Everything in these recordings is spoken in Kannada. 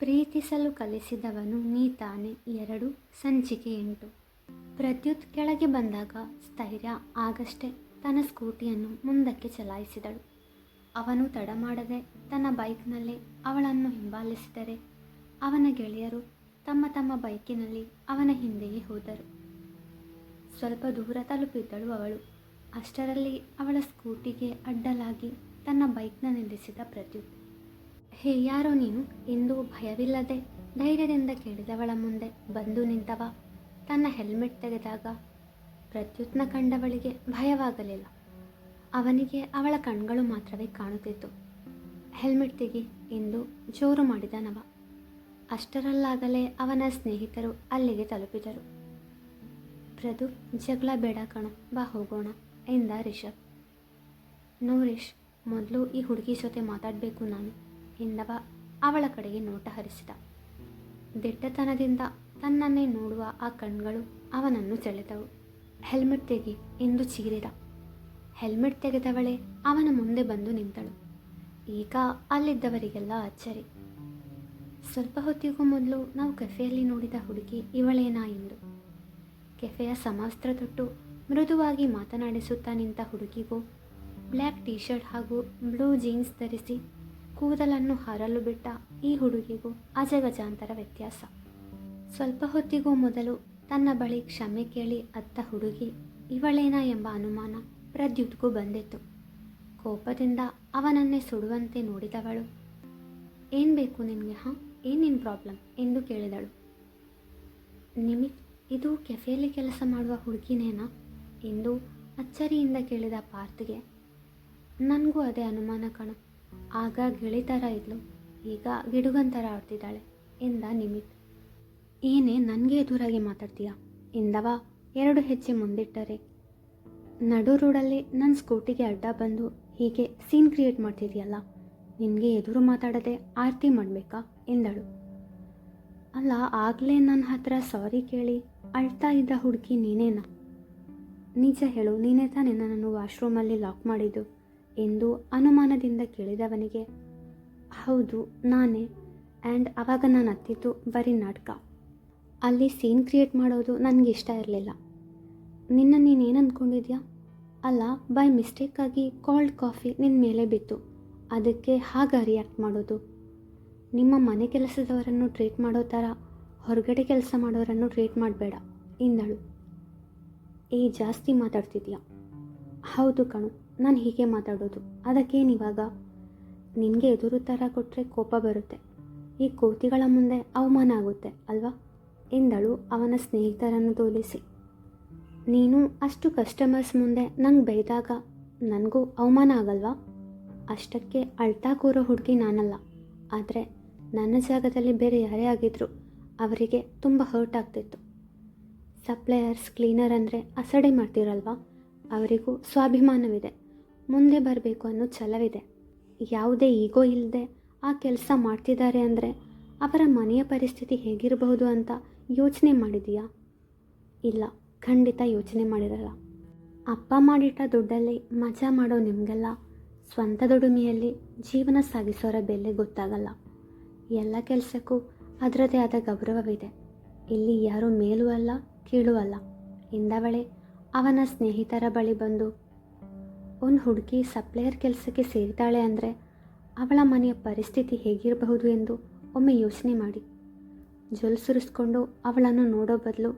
ಪ್ರೀತಿಸಲು ಕಲಿಸಿದವನು ನೀ ತಾನೆ 2 ಸಂಚಿಕೆ 8. ಪ್ರದ್ಯುತ್ ಕೆಳಗೆ ಬಂದಾಗ ಸ್ಥೈರ್ಯ ಆಗಷ್ಟೇ ತನ್ನ ಸ್ಕೂಟಿಯನ್ನು ಮುಂದಕ್ಕೆ ಚಲಾಯಿಸಿದಳು. ಅವನು ತಡ ಮಾಡದೆ ತನ್ನ ಬೈಕ್ನಲ್ಲಿ ಅವಳನ್ನು ಹಿಂಬಾಲಿಸಿದರೆ ಅವನ ಗೆಳೆಯರು ತಮ್ಮ ತಮ್ಮ ಬೈಕಿನಲ್ಲಿ ಅವನ ಹಿಂದೆಯೇ ಹೋದರು. ಸ್ವಲ್ಪ ದೂರ ತಲುಪಿದ್ದಳು ಅವಳು. ಅಷ್ಟರಲ್ಲಿ ಅವಳ ಸ್ಕೂಟಿಗೆ ಅಡ್ಡಲಾಗಿ ತನ್ನ ಬೈಕ್ನ ನಿಲ್ಲಿಸಿದ ಪ್ರದ್ಯುತ್. ಹೇ, ಯಾರೋ ನೀನು ಎಂದು ಭಯವಿಲ್ಲದೆ ಧೈರ್ಯದಿಂದ ಕೇಳಿದವಳ ಮುಂದೆ ಬಂದು ನಿಂತವ ತನ್ನ ಹೆಲ್ಮೆಟ್ ತೆಗೆದಾಗ ಪ್ರದ್ಯುತ್ನ ಕಂಡವಳಿಗೆ ಭಯವಾಗಲಿಲ್ಲ. ಅವನಿಗೆ ಅವಳ ಕಣ್ಗಳು ಮಾತ್ರವೇ ಕಾಣುತ್ತಿತ್ತು. ಹೆಲ್ಮೆಟ್ ತೆಗಿ ಎಂದು ಜೋರು ಮಾಡಿದನವ. ಅಷ್ಟರಲ್ಲಾಗಲೇ ಅವನ ಸ್ನೇಹಿತರು ಅಲ್ಲಿಗೆ ತಲುಪಿದರು. ಪ್ರದು, ಜಗಳ ಬೇಡ ಕಣೋ, ಬಾ ಹೋಗೋಣ ಎಂದ ರಿಷಬ್. ನೋ ರಿಷ್, ಮೊದಲು ಈ ಹುಡುಗಿ ಜೊತೆ ಮಾತಾಡಬೇಕು ನಾನು ಎಂದವ ಅವಳ ಕಡೆಗೆ ನೋಟ ಹರಿಸಿದ. ದಿಟ್ಟತನದಿಂದ ತನ್ನನ್ನೇ ನೋಡುವ ಆ ಕಣ್ಗಳು ಅವನನ್ನು ಸೆಳೆದವು. ಹೆಲ್ಮೆಟ್ ತೆಗಿ ಎಂದು ಚೀರಿದ. ಹೆಲ್ಮೆಟ್ ತೆಗೆದವಳೆ ಅವನ ಮುಂದೆ ಬಂದು ನಿಂತಳು. ಈಗ ಅಲ್ಲಿದ್ದವರಿಗೆಲ್ಲ ಅಚ್ಚರಿ. ಸ್ವಲ್ಪ ಹೊತ್ತಿಗೂ ಮೊದಲು ನಾವು ಕೆಫೆಯಲ್ಲಿ ನೋಡಿದ ಹುಡುಗಿ ಇವಳೇನಾ ಎಂದು. ಕೆಫೆಯ ಸಮವಸ್ತ್ರ ತೊಟ್ಟು ಮೃದುವಾಗಿ ಮಾತನಾಡಿಸುತ್ತಾ ನಿಂತ ಹುಡುಗಿಗೂ ಬ್ಲ್ಯಾಕ್ ಟೀ ಶರ್ಟ್ ಹಾಗೂ ಬ್ಲೂ ಜೀನ್ಸ್ ಧರಿಸಿ ಕೂದಲನ್ನು ಹರಲು ಬಿಟ್ಟ ಈ ಹುಡುಗಿಗೂ ಅಜಗಜಾಂತರ ವ್ಯತ್ಯಾಸ. ಸ್ವಲ್ಪ ಹೊತ್ತಿಗೂ ಮೊದಲು ತನ್ನ ಬಳಿ ಕ್ಷಮೆ ಕೇಳಿ ಅತ್ತ ಹುಡುಗಿ ಇವಳೇನಾ ಎಂಬ ಅನುಮಾನ ಪ್ರದ್ಯುತ್ಗೂ ಬಂದಿತ್ತು. ಕೋಪದಿಂದ ಅವನನ್ನೇ ಸುಡುವಂತೆ ನೋಡಿದವಳು, ಏನು ಬೇಕು ನಿನಗೆ? ಏನು ನಿನ್ನ ಪ್ರಾಬ್ಲಮ್ ಎಂದು ಕೇಳಿದಳು. ನಿಮಿತ್, ಇದು ಕೆಫೆಯಲ್ಲಿ ಕೆಲಸ ಮಾಡುವ ಹುಡುಗಿನೇನಾ ಎಂದು ಅಚ್ಚರಿಯಿಂದ ಕೇಳಿದ ಪಾರ್ಥ್ಗೆ, ನನಗೂ ಅದೇ ಅನುಮಾನ ಕಣು. ಆಗ ಗೆಳಿತರ ಇದ್ಲು, ಈಗ ಗಿಡುಗಂತರ ಆಡ್ತಿದ್ದಾಳೆ ಎಂದ ನಿಮಿತ್. ಏನೇ ನನಗೆ ಎದುರಾಗಿ ಮಾತಾಡ್ತೀಯಾ ಎಂದವ 2 ಹೆಜ್ಜೆ ಮುಂದಿಟ್ಟರೆ. ನಡು ರೋಡಲ್ಲಿ ನನ್ನ ಸ್ಕೂಟಿಗೆ ಅಡ್ಡ ಬಂದು ಹೀಗೆ ಸೀನ್ ಕ್ರಿಯೇಟ್ ಮಾಡ್ತಿದೆಯಲ್ಲ, ನಿನಗೆ ಎದುರು ಮಾತಾಡದೆ ಆರತಿ ಮಾಡಬೇಕಾ ಎಂದಳು. ಅಲ್ಲ, ಆಗಲೇ ನನ್ನ ಹತ್ರ ಸಾರಿ ಕೇಳಿ ಅಳ್ತಾ ಇದ್ದ ಹುಡುಗಿ ನೀನೇನಾ? ನಿಜ ಹೇಳು, ನೀನೇ ತಾನೇ ನನ್ನನ್ನು ವಾಶ್ರೂಮಲ್ಲಿ ಲಾಕ್ ಮಾಡಿದ್ದು ಎಂದು ಅನುಮಾನದಿಂದ ಕೇಳಿದವನಿಗೆ, ಹೌದು ನಾನೇ. ಆ್ಯಂಡ್ ಆವಾಗ ನಾನು ಹತ್ತಿದ್ದು ಬರೀ ನಾಟಕ. ಅಲ್ಲಿ ಸೀನ್ ಕ್ರಿಯೇಟ್ ಮಾಡೋದು ನನಗೆ ಇಷ್ಟ ಇರಲಿಲ್ಲ. ನೀನೇನು ಅಂದ್ಕೊಂಡಿದ್ಯಾ? ಅಲ್ಲ, ಬೈ ಮಿಸ್ಟೇಕಾಗಿ ಕೋಲ್ಡ್ ಕಾಫಿ ನಿನ್ನ ಮೇಲೆ ಬಿತ್ತು, ಅದಕ್ಕೆ ಹಾಗೆ ರಿಯಾಕ್ಟ್ ಮಾಡೋದು. ನಿಮ್ಮ ಮನೆ ಕೆಲಸದವರನ್ನು ಟ್ರೀಟ್ ಮಾಡೋ ಥರ ಹೊರಗಡೆ ಕೆಲಸ ಮಾಡೋರನ್ನು ಟ್ರೀಟ್ ಮಾಡಬೇಡ ಎಂದಳು. ಜಾಸ್ತಿ ಮಾತಾಡ್ತಿದ್ಯಾ? ಹೌದು ಕಣು, ನಾನು ಹೀಗೆ ಮಾತಾಡೋದು. ಅದಕ್ಕೇನಿವಾಗ? ನಿನಗೆ ಎದುರು ಥರ ಕೊಟ್ಟರೆ ಕೋಪ ಬರುತ್ತೆ, ಈ ಕೋತಿಗಳ ಮುಂದೆ ಅವಮಾನ ಆಗುತ್ತೆ ಅಲ್ವಾ ಎಂದಳು ಅವನ ಸ್ನೇಹಿತರನ್ನು ತೋರಿಸಿ. ನೀನು ಅಷ್ಟು ಕಸ್ಟಮರ್ಸ್ ಮುಂದೆ ನಂಗೆ ಬೈದಾಗ ನನಗೂ ಅವಮಾನ ಆಗಲ್ವಾ? ಅಷ್ಟಕ್ಕೆ ಅಳ್ತಾ ಕೂರೋ ಹುಡುಗಿ ನಾನಲ್ಲ. ಆದರೆ ನನ್ನ ಜಾಗದಲ್ಲಿ ಬೇರೆ ಯಾರೇ ಆಗಿದ್ರು ಅವರಿಗೆ ತುಂಬ ಹರ್ಟ್ ಆಗ್ತಿತ್ತು. ಸಪ್ಲೈಯರ್ಸ್, ಕ್ಲೀನರ್ ಅಂದರೆ ಅಸಡೆ ಮಾಡ್ತಿರಲ್ವಾ, ಅವರಿಗೂ ಸ್ವಾಭಿಮಾನವಿದೆ, ಮುಂದೆ ಬರಬೇಕು ಅನ್ನೋ ಛಲವಿದೆ. ಯಾವುದೇ ಈಗೋ ಇಲ್ಲದೆ ಆ ಕೆಲಸ ಮಾಡ್ತಿದ್ದಾರೆ ಅಂದರೆ ಅವರ ಮನೆಯ ಪರಿಸ್ಥಿತಿ ಹೇಗಿರಬಹುದು ಅಂತ ಯೋಚನೆ ಮಾಡಿದೀಯಾ? ಇಲ್ಲ, ಖಂಡಿತ ಯೋಚನೆ ಮಾಡಿರಲ್ಲ. ಅಪ್ಪ ಮಾಡಿಟ್ಟ ದುಡ್ಡಲ್ಲಿ ಮಜಾ ಮಾಡೋ ನಿಮಗೆಲ್ಲ ಸ್ವಂತ ದುಡಿಮೆಯಲ್ಲಿ ಜೀವನ ಸಾಗಿಸೋರ ಬೆಲೆ ಗೊತ್ತಾಗಲ್ಲ. ಎಲ್ಲ ಕೆಲಸಕ್ಕೂ ಅದರದೇ ಆದ ಗೌರವವಿದೆ. ಇಲ್ಲಿ ಯಾರೂ ಮೇಲೂ ಅಲ್ಲ ಕೀಳೂ ಅಲ್ಲ ಎಂದವಳೆ ಅವನ ಸ್ನೇಹಿತರ ಬಳಿ ಬಂದು, ಒಂದು ಹುಡುಗಿ ಸಪ್ಲೈಯರ್ ಕೆಲಸಕ್ಕೆ ಸೇರಿದ್ದಾಳೆ ಅಂದರೆ ಅವಳ ಮನೆಯ ಪರಿಸ್ಥಿತಿ ಹೇಗಿರಬಹುದು ಎಂದು ಒಮ್ಮೆ ಯೋಚನೆ ಮಾಡಿ. ಜೊಲ್ಸುರಿಸ್ಕೊಂಡು ಅವಳನ್ನು ನೋಡೋ ಬದಲು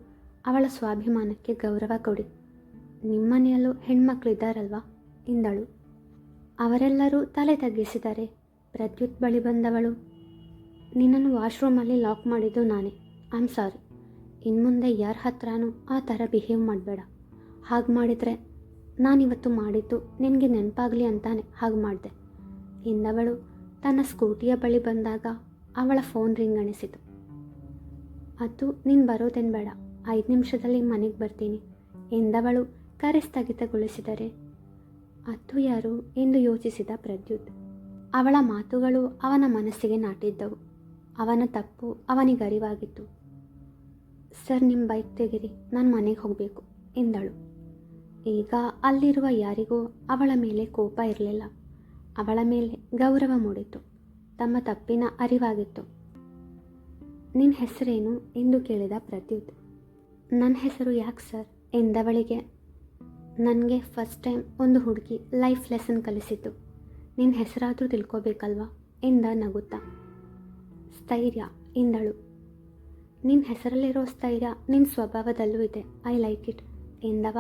ಅವಳ ಸ್ವಾಭಿಮಾನಕ್ಕೆ ಗೌರವ ಕೊಡಿ. ನಿಮ್ಮನೆಯಲ್ಲೂ ಹೆಣ್ಮಕ್ಳಿದ್ದಾರಲ್ವಾ ಎಂದಳು. ಅವರೆಲ್ಲರೂ ತಲೆ ತಗ್ಗಿಸಿದ್ದಾರೆ. ಪ್ರದ್ಯುತ್ ಬಳಿ ಬಂದವಳು, ನಿನ್ನನ್ನು ವಾಶ್ರೂಮಲ್ಲಿ ಲಾಕ್ ಮಾಡಿದ್ದು ನಾನೇ. I am sorry. ಇನ್ಮುಂದೆ ಯಾರ ಹತ್ರನೂ ಆ ಥರ ಬಿಹೇವ್ ಮಾಡಬೇಡ. ಹಾಗೆ ಮಾಡಿದರೆ ನಾನಿವತ್ತು ಮಾಡಿದ್ದು ನಿನಗೆ ನೆನಪಾಗಲಿ ಅಂತಾನೆ ಹಾಗೆ ಮಾಡಿದೆ ಎಂದವಳು ತನ್ನ ಸ್ಕೂಟಿಯ ಬಳಿ ಬಂದಾಗ ಅವಳ ಫೋನ್ ರಿಂಗ್ ಅನಿಸಿತು. ಅದು ನೀನು ಬರೋದೇನು ಬೇಡ, 5 ನಿಮಿಷದಲ್ಲಿ ಮನೆಗೆ ಬರ್ತೀನಿ ಎಂದವಳು ಕರೆ ಸ್ಥಗಿತಗೊಳಿಸಿದರೆ, ಅದು ಯಾರು ಎಂದು ಯೋಚಿಸಿದ ಪ್ರದ್ಯುತ್. ಅವಳ ಮಾತುಗಳು ಅವನ ಮನಸ್ಸಿಗೆ ನಾಟಿದ್ದವು. ಅವನ ತಪ್ಪು ಅವನಿಗರಿವಾಗಿತ್ತು. ಸರ್, ನಿಮ್ಮ ಬೈಕ್ ತೆಗಿರಿ, ನಾನು ಮನೆಗೆ ಹೋಗಬೇಕು ಎಂದಳು. ಈಗ ಅಲ್ಲಿರುವ ಯಾರಿಗೂ ಅವಳ ಮೇಲೆ ಕೋಪ ಇರಲಿಲ್ಲ. ಅವಳ ಮೇಲೆ ಗೌರವ ಮೂಡಿತ್ತು. ತಮ್ಮ ತಪ್ಪಿನ ಅರಿವಾಗಿತ್ತು. ನಿನ್ನ ಹೆಸರೇನು ಎಂದು ಕೇಳಿದ ಪ್ರದ್ಯುತ್. ನನ್ನ ಹೆಸರು ಯಾಕೆ ಸರ್ ಎಂದವಳಿಗೆ. ನನಗೆ ಫಸ್ಟ್ ಟೈಮ್ ಒಂದು ಹುಡುಗಿ ಲೈಫ್ ಲೆಸನ್ ಕಲಿಸಿತು. ನಿನ್ನ ಹೆಸರಾದರೂ ತಿಳ್ಕೊಬೇಕಲ್ವಾ ಎಂದ ನಗುತ್ತಾ. ಸ್ಥೈರ್ಯ ಎಂದಳು. ನಿನ್ನ ಹೆಸರಲ್ಲಿರೋ ಸ್ಥೈರ್ಯ ನಿನ್ನ ಸ್ವಭಾವದಲ್ಲೂ ಇದೆ. ಐ ಲೈಕ್ ಇಟ್ ಎಂದವ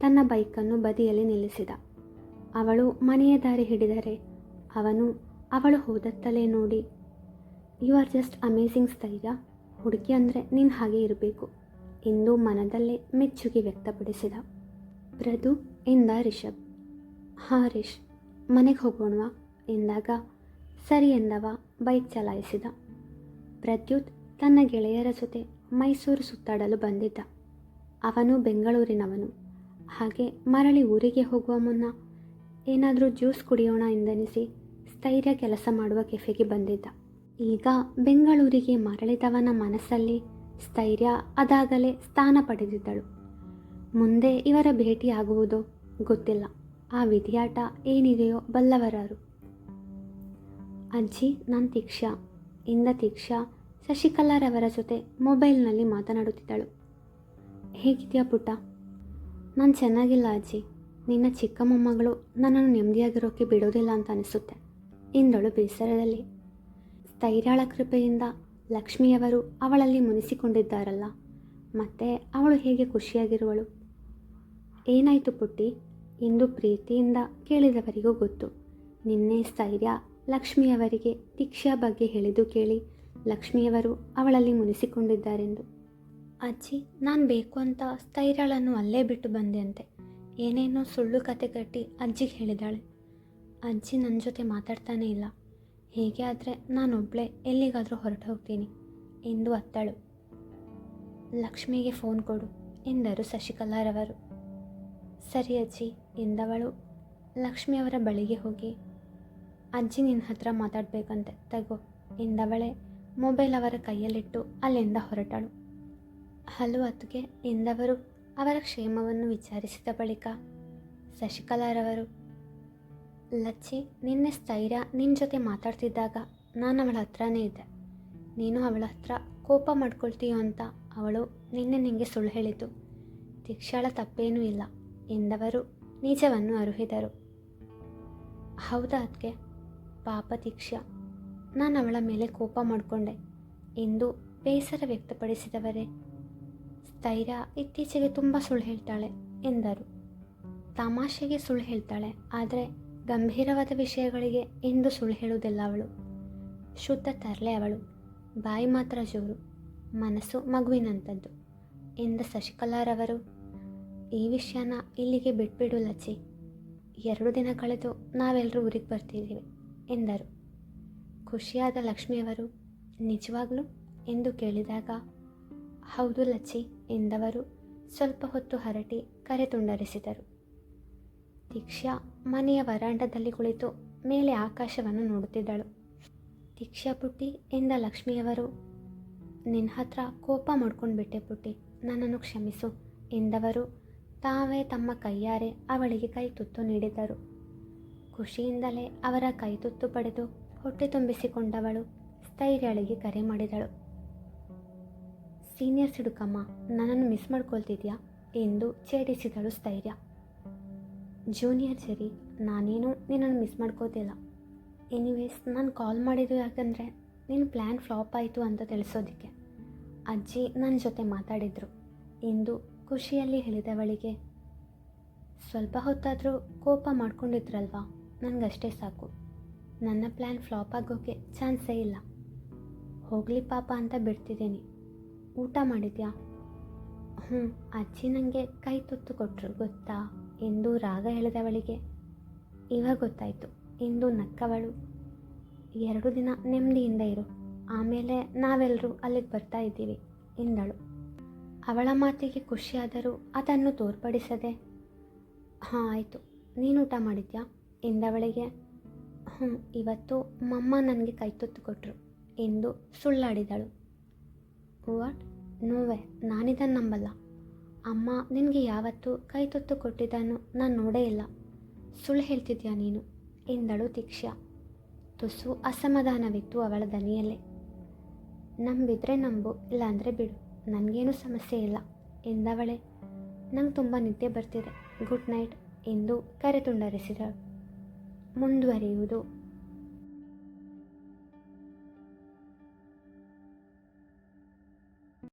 ತನ್ನ ಬೈಕನ್ನು ಬದಿಯಲ್ಲಿ ನಿಲ್ಲಿಸಿದ. ಅವಳು ಮನೆಯ ದಾರಿ ಹಿಡಿದರೆ ಅವಳು ಹೋದತ್ತಲೇ ನೋಡಿ, ಯು ಆರ್ ಜಸ್ಟ್ ಅಮೇಝಿಂಗ್ ಸ್ಥೈರ್ಯ. ಹುಡುಗಿ ಅಂದರೆ ನೀನು ಹಾಗೆ ಇರಬೇಕು ಎಂದು ಮನದಲ್ಲೇ ಮೆಚ್ಚುಗೆ ವ್ಯಕ್ತಪಡಿಸಿದ. ಪ್ರದು ಎಂದ ರಿಷಬ್. ಹಾಂ ರಿಷ್, ಮನೆಗೆ ಹೋಗೋಣವಾ ಎಂದಾಗ ಸರಿ ಎಂದವ ಬೈಕ್ ಚಲಾಯಿಸಿದ. ಪ್ರದ್ಯುತ್ ತನ್ನ ಗೆಳೆಯರ ಜೊತೆ ಮೈಸೂರು ಸುತ್ತಾಡಲು ಬಂದಿದ್ದ. ಅವನು ಬೆಂಗಳೂರಿನವನು. ಹಾಗೆ ಮರಳಿ ಊರಿಗೆ ಹೋಗುವ ಮುನ್ನ ಏನಾದರೂ ಜ್ಯೂಸ್ ಕುಡಿಯೋಣ ಎಂದೆನಿಸಿ ಸ್ಥೈರ್ಯ ಕೆಲಸ ಮಾಡುವ ಕೆಫೆಗೆ ಬಂದಿದ್ದ. ಈಗ ಬೆಂಗಳೂರಿಗೆ ಮರಳಿದವನ ಮನಸ್ಸಲ್ಲಿ ಸ್ಥೈರ್ಯ ಅದಾಗಲೇ ಸ್ಥಾನ ಪಡೆದಿದ್ದಳು. ಮುಂದೆ ಇವರ ಭೇಟಿಯಾಗುವುದೋ ಗೊತ್ತಿಲ್ಲ. ಆ ವಿಧಿಯಾಟ ಏನಿದೆಯೋ ಬಲ್ಲವರಾರು. ಅಜ್ಜಿ, ನಾನು ತೀಕ್ಷಾ ಎಂದ ತೀಕ್ಷಾ ಶಶಿಕಲಾರವರ ಜೊತೆ ಮೊಬೈಲ್ನಲ್ಲಿ ಮಾತನಾಡುತ್ತಿದ್ದಳು. ಹೇಗಿದೆಯಾ ಪುಟ್ಟ? ನಾನು ಚೆನ್ನಾಗಿಲ್ಲ ಅಜ್ಜಿ. ನಿನ್ನ ಚಿಕ್ಕ ಮೊಮ್ಮಗಳು ನನ್ನನ್ನು ನೆಮ್ಮದಿಯಾಗಿರೋಕ್ಕೆ ಬಿಡೋದಿಲ್ಲ ಅಂತ ಅನಿಸುತ್ತೆ ಎಂದಳು ಬೇಸರದಲ್ಲಿ. ಸ್ಥೈರ್ಯಳ ಕೃಪೆಯಿಂದ ಲಕ್ಷ್ಮಿಯವರು ಅವಳಲ್ಲಿ ಮುನಿಸಿಕೊಂಡಿದ್ದಾರಲ್ಲ, ಮತ್ತೆ ಅವಳು ಹೇಗೆ ಖುಷಿಯಾಗಿರುವಳು? ಏನಾಯಿತು ಪುಟ್ಟಿ ಎಂದು ಪ್ರೀತಿಯಿಂದ ಕೇಳಿದವರಿಗೂ ಗೊತ್ತು. ನಿನ್ನೆ ಸ್ಥೈರ್ಯ ಲಕ್ಷ್ಮಿಯವರಿಗೆ ದೀಕ್ಷಾ ಬಗ್ಗೆ ಹೇಳಿದ್ದು ಕೇಳಿ ಲಕ್ಷ್ಮಿಯವರು ಅವಳಲ್ಲಿ ಮುನಿಸಿಕೊಂಡಿದ್ದಾರೆಂದು. ಅಜ್ಜಿ, ನಾನು ಬೇಕು ಅಂತ ಸ್ಥೈರ್ಯಳನ್ನು ಅಲ್ಲೇ ಬಿಟ್ಟು ಬಂದೆ ಅಂತೆ. ಏನೇನೋ ಸುಳ್ಳು ಕತೆ ಕಟ್ಟಿ ಅಜ್ಜಿಗೆ ಹೇಳಿದಾಳೆ. ಅಜ್ಜಿ ನನ್ನ ಜೊತೆ ಮಾತಾಡ್ತಾನೇ ಇಲ್ಲ. ಹೇಗೆ ಆದರೆ ನಾನೊಬ್ಬಳೇ ಎಲ್ಲಿಗಾದರೂ ಹೊರಟು ಹೋಗ್ತೀನಿ ಎಂದು ಅತ್ತಳು. ಲಕ್ಷ್ಮಿಗೆ ಫೋನ್ ಕೊಡು ಎಂದರು ಶಶಿಕಲಾರವರು. ಸರಿ ಅಜ್ಜಿ ಎಂದವಳು ಲಕ್ಷ್ಮಿಯವರ ಬಳಿಗೆ ಹೋಗಿ, ಅಜ್ಜಿ ನಿನ್ನ ಹತ್ರ ಮಾತಾಡಬೇಕಂತೆ, ತಗೋ ಎಂದವಳೆ ಮೊಬೈಲ್ ಅವರ ಕೈಯಲ್ಲಿಟ್ಟು ಅಲ್ಲಿಂದ ಹೊರಟಳು. ಹಲೋ ಅತ್ತಿಗೆ ಎಂದವರು ಅವರ ಕ್ಷೇಮವನ್ನು ವಿಚಾರಿಸಿದ ಬಳಿಕ ಶಶಿಕಲಾರವರು, ಲಚ್ಚಿ, ನಿನ್ನೆ ಸ್ಥೈರ್ಯ ನಿನ್ನ ಜೊತೆ ಮಾತಾಡ್ತಿದ್ದಾಗ ನಾನು ಅವಳ ಹತ್ರನೇ ಇದ್ದೆ. ನೀನು ಅವಳ ಹತ್ರ ಕೋಪ ಮಾಡ್ಕೊಳ್ತೀಯೋ ಅಂತ ಅವಳು ನಿನ್ನೆ ನಿನಗೆ ಸುಳ್ಳು ಹೇಳಿತು. ದೀಕ್ಷಾಳ ತಪ್ಪೇನೂ ಇಲ್ಲ ಎಂದವರು ನಿಜವನ್ನು ಅರುಹಿದರು. ಹೌದಾ ಅದಕ್ಕೆ? ಪಾಪ ದೀಕ್ಷಾ, ನಾನು ಅವಳ ಮೇಲೆ ಕೋಪ ಮಾಡಿಕೊಂಡೆ ಎಂದು ಬೇಸರ ವ್ಯಕ್ತಪಡಿಸಿದವರೇ, ಸ್ಥೈರ್ಯ ಇತ್ತೀಚೆಗೆ ತುಂಬ ಸುಳ್ಳು ಹೇಳ್ತಾಳೆ ಎಂದರು. ತಮಾಷೆಗೆ ಸುಳ್ಳು ಹೇಳ್ತಾಳೆ, ಆದರೆ ಗಂಭೀರವಾದ ವಿಷಯಗಳಿಗೆ ಎಂದು ಸುಳ್ಳು ಹೇಳುವುದಿಲ್ಲ ಅವಳು. ಶುದ್ಧ ತರಲೆ ಅವಳು. ಬಾಯಿ ಮಾತ್ರ ಜೋರು, ಮನಸ್ಸು ಮಗುವಿನಂಥದ್ದು ಎಂದ ಶಶಿಕಲಾರವರು, ಈ ವಿಷಯನ ಇಲ್ಲಿಗೆ ಬಿಟ್ಬಿಡು ಲಚ್ಚಿ. 2 ದಿನ ಕಳೆದು ನಾವೆಲ್ಲರೂ ಊರಿಗೆ ಬರ್ತಿದ್ದೀವಿ ಎಂದರು. ಖುಷಿಯಾದ ಲಕ್ಷ್ಮಿಯವರು, ನಿಜವಾಗ್ಲೂ ಎಂದು ಕೇಳಿದಾಗ, ಹೌದು ಲಚ್ಚಿ ಎಂದವರು ಸ್ವಲ್ಪ ಹೊತ್ತು ಹರಟಿ ಕರೆ ತುಂಡರಿಸಿದರು. ದೀಕ್ಷಾ ಮನೆಯ ವರಾಂಡದಲ್ಲಿ ಕುಳಿತು ಮೇಲೆ ಆಕಾಶವನ್ನು ನೋಡುತ್ತಿದ್ದಳು. ದೀಕ್ಷಾ ಪುಟ್ಟಿ ಎಂದ ಲಕ್ಷ್ಮಿಯವರು, ನಿನ್ನ ಹತ್ರ ಕೋಪ ಮಾಡ್ಕೊಂಡ್ಬಿಟ್ಟೆ ಪುಟ್ಟಿ, ನನ್ನನ್ನು ಕ್ಷಮಿಸು ಎಂದವರು ತಾವೇ ತಮ್ಮ ಕೈಯಾರೆ ಅವಳಿಗೆ ಕೈ ತುತ್ತು ನೀಡಿದರು. ಖುಷಿಯಿಂದಲೇ ಅವರ ಕೈ ತುತ್ತು ಪಡೆದು ಹೊಟ್ಟೆ ತುಂಬಿಸಿಕೊಂಡವಳು ಸ್ಥೈರ್ಯಳಿಗೆ ಕರೆ ಮಾಡಿದಳು. ಸೀನಿಯರ್ ಸಿಡುಕಮ್ಮ, ನನ್ನನ್ನು ಮಿಸ್ ಮಾಡ್ಕೊಳ್ತಿದ್ಯಾ ಎಂದು ಛೇಡಿಸಿದಳು ಸ್ಥೈರ್ಯ. ಜೂನಿಯರ್ ಜರಿ, ನಾನೇನು ನಿನ್ನನ್ನು ಮಿಸ್ ಮಾಡ್ಕೋತಿಲ್ಲ. ಎನಿವೇಸ್, ನಾನು ಕಾಲ್ ಮಾಡಿದ್ದು ಯಾಕಂದರೆ ನಿನ್ನ ಪ್ಲ್ಯಾನ್ ಫ್ಲಾಪ್ ಆಯಿತು ಅಂತ ತಿಳಿಸೋದಕ್ಕೆ. ಅಜ್ಜಿ ನನ್ನ ಜೊತೆ ಮಾತಾಡಿದರು ಎಂದು ಖುಷಿಯಲ್ಲಿ ಹೇಳಿದವಳಿಗೆ, ಸ್ವಲ್ಪ ಹೊತ್ತಾದರೂ ಕೋಪ ಮಾಡ್ಕೊಂಡಿದ್ರಲ್ವಾ, ನನಗಷ್ಟೇ ಸಾಕು. ನನ್ನ ಪ್ಲ್ಯಾನ್ ಫ್ಲಾಪ್ ಆಗೋಕ್ಕೆ ಚಾನ್ಸೇ ಇಲ್ಲ. ಹೋಗಲಿ ಪಾಪ ಅಂತ ಬಿಡ್ತಿದ್ದೀನಿ. ಊಟ ಮಾಡಿದ್ಯಾ? ಅಜ್ಜಿ ನನಗೆ ಕೈ ತುತ್ತು ಕೊಟ್ಟರು ಗೊತ್ತಾ ಎಂದು ರಾಗ ಹೇಳಿದವಳಿಗೆ, ಇವಾಗ ಗೊತ್ತಾಯಿತು ಎಂದು ನಕ್ಕವಳು, 2 ದಿನ ನೆಮ್ಮದಿಯಿಂದ ಇರು, ಆಮೇಲೆ ನಾವೆಲ್ಲರೂ ಅಲ್ಲಿಗೆ ಬರ್ತಾ ಇದ್ದೀವಿ ಎಂದಳು. ಅವಳ ಮಾತಿಗೆ ಖುಷಿಯಾದರೂ ಅದನ್ನು ತೋರ್ಪಡಿಸದೆ, ಹಾಂ ಆಯಿತು, ನೀನು ಊಟ ಮಾಡಿದ್ಯಾ ಎಂದವಳಿಗೆ, ಇವತ್ತು ಮಮ್ಮ ನನಗೆ ಕೈ ತುತ್ತು ಕೊಟ್ಟರು ಎಂದು ಸುಳ್ಳಾಡಿದಳು. ವಾಟ್? ನೋವೆ, ನಾನಿದನ್ನು ನಂಬಲ್ಲ. ಅಮ್ಮ ನಿನಗೆ ಯಾವತ್ತೂ ಕೈ ತುತ್ತು ಕೊಟ್ಟಿದ್ದನ್ನು ನಾನು ನೋಡೇ ಇಲ್ಲ. ಸುಳ್ಳು ಹೇಳ್ತಿದ್ಯಾ ನೀನು ಎಂದಳು ದೀಕ್ಷಾ. ತುಸು ಅಸಮಾಧಾನವಿತ್ತು ಅವಳ ದನಿಯಲ್ಲೇ. ನಂಬಿದ್ರೆ ನಂಬು, ಇಲ್ಲಾಂದರೆ ಬಿಡು, ನನಗೇನು ಸಮಸ್ಯೆ ಇಲ್ಲ ಎಂದವಳೆ. ನಂಗೆ ತುಂಬ ನಿದ್ದೆ ಬರ್ತಿದೆ, ಗುಡ್ ನೈಟ್ ಎಂದು ಕರೆ ತುಂಡರಿಸಿದಳು. ಮುಂದುವರಿಯುವುದು